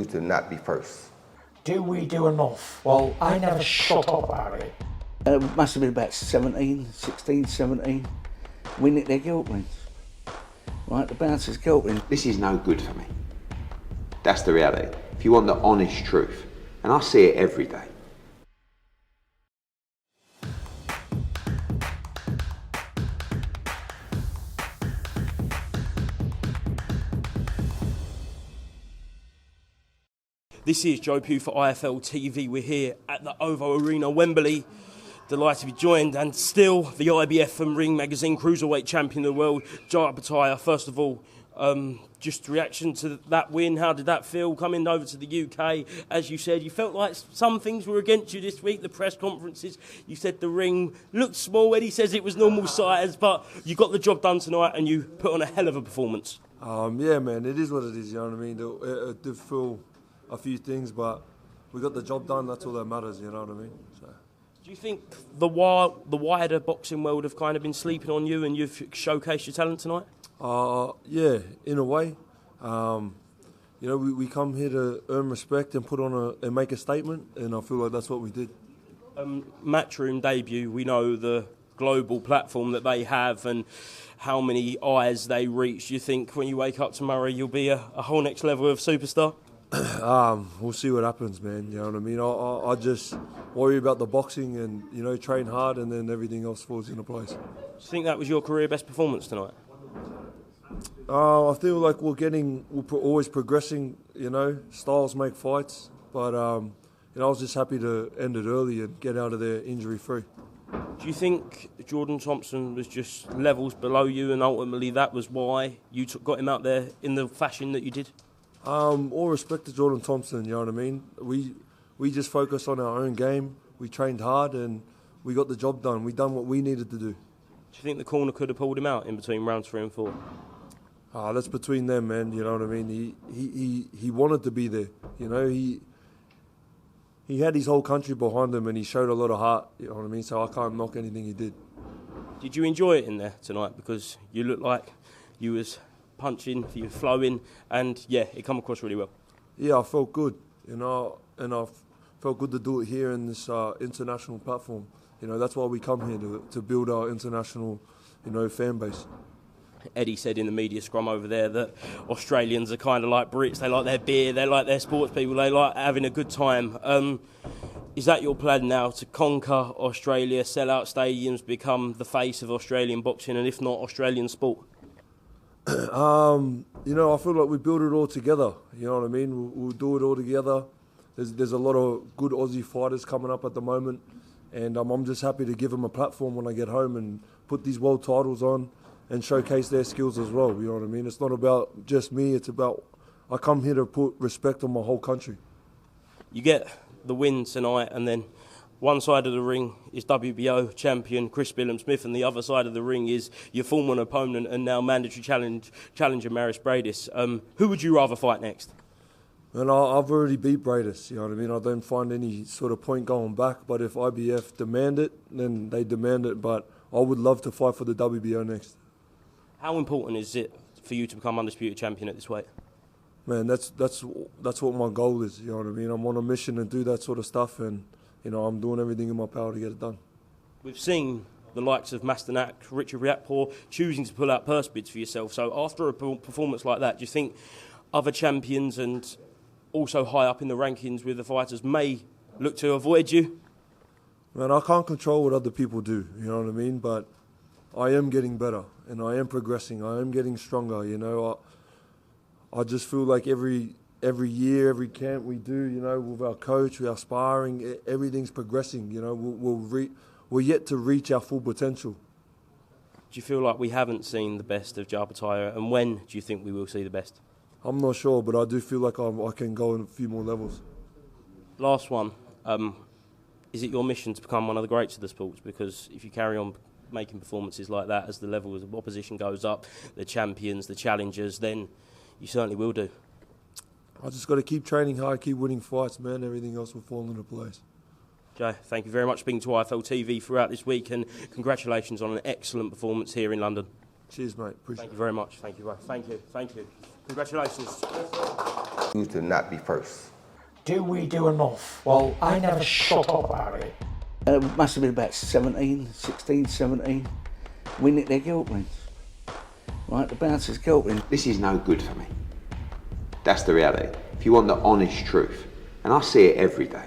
to not be first. Do we do enough? Well, I never shut up about it. It must have been about 16, 17. We nicked their gilt rings. Right, the bouncer's gilt ring. This is no good for me. That's the reality. If you want the honest truth, and I see it every day. This is Joe Pugh for IFL TV. We're here at the OVO Arena, Wembley. Delighted to be joined, and still the IBF and Ring Magazine Cruiserweight Champion of the World, Joe Opetaia. First of all, just reaction to that win. How did that feel coming over to the UK? As you said, you felt like some things were against you this week. The press conferences, you said the ring looked small. Eddie says it was normal size, but you got the job done tonight and you put on a hell of a performance. Yeah, man, it is what it is. You know what I mean? It did feel a few things, but we got the job done. That's all that matters. You know what I mean? So. Do you think the wider boxing world have kind of been sleeping on you and you've showcased your talent tonight? Yeah, in a way. You know, we come here to earn respect and put on and make a statement, and I feel like that's what we did. Matchroom debut, we know the global platform that they have and how many eyes they reach. Do you think when you wake up tomorrow you'll be a whole next level of superstar? We'll see what happens, man. You know what I mean? I just worry about the boxing and, you know, train hard, and then everything else falls into place. Do you think that was your career best performance tonight? I feel like we're always progressing. You know, styles make fights, but you know, I was just happy to end it early and get out of there injury free. Do you think Jordan Thompson was just levels below you, and ultimately that was why you got him out there in the fashion that you did? All respect to Jordan Thompson, you know what I mean? We just focused on our own game. We trained hard and we got the job done. We done what we needed to do. Do you think the corner could have pulled him out in between rounds 3 and 4? That's between them, man. You know what I mean? He wanted to be there. You know, he had his whole country behind him and he showed a lot of heart. You know what I mean? So I can't knock anything he did. Did you enjoy it in there tonight? Because you looked like you was punching, you were flowing, and yeah, it come across really well. Yeah, I felt good, you know, and I felt good to do it here in this international platform. You know, that's why we come here, to build our international, you know, fan base. Eddie said in the media scrum over there that Australians are kind of like Brits. They like their beer, they like their sports people, they like having a good time. Is that your plan now, to conquer Australia, sell out stadiums, become the face of Australian boxing, and if not, Australian sport? You know, I feel like we build it all together. You know what I mean? We'll do it all together. There's a lot of good Aussie fighters coming up at the moment, and I'm just happy to give them a platform when I get home and put these world titles on and showcase their skills as well. You know what I mean? It's not about just me. It's about I come here to put respect on my whole country. You get the win tonight, and then one side of the ring is WBO champion Chris Billam-Smith, and the other side of the ring is your former opponent and now mandatory challenger Maris Bradis. Who would you rather fight next? And I've already beat Bradis, you know what I mean? I don't find any sort of point going back, but if IBF demand it, then they demand it, but I would love to fight for the WBO next. How important is it for you to become undisputed champion at this weight? Man, that's what my goal is, you know what I mean? I'm on a mission to do that sort of stuff, and you know, I'm doing everything in my power to get it done. We've seen the likes of Masternak, Richard Riakporhe choosing to pull out purse bids for yourself. So after a performance like that, do you think other champions and also high up in the rankings with the fighters may look to avoid you? Man, I can't control what other people do, you know what I mean? But I am getting better and I am progressing. I am getting stronger, you know. I just feel like every year, every camp we do, you know, with our coach, with our sparring, everything's progressing. You know, we're yet to reach our full potential. Do you feel like we haven't seen the best of Joe Opetaia, and when do you think we will see the best? I'm not sure, but I do feel like I can go in a few more levels. Last one, is it your mission to become one of the greats of the sports? Because if you carry on making performances like that as the level of opposition goes up, the champions, the challengers, then you certainly will do. I just got to keep training hard, keep winning fights, man. Everything else will fall into place. Joe, thank you very much for being to IFL TV throughout this week, and congratulations on an excellent performance here in London. Cheers, mate. Appreciate it. Thank you very much. Thank you. Thank you. Thank you. Congratulations. Used to not be first. Do we do enough? Well, I never shut up about it. It must have been about 16, 17. We nicked their guilt rings. Right, the bouncer's guilt ring. This is no good for me. That's the reality. If you want the honest truth, and I see it every day,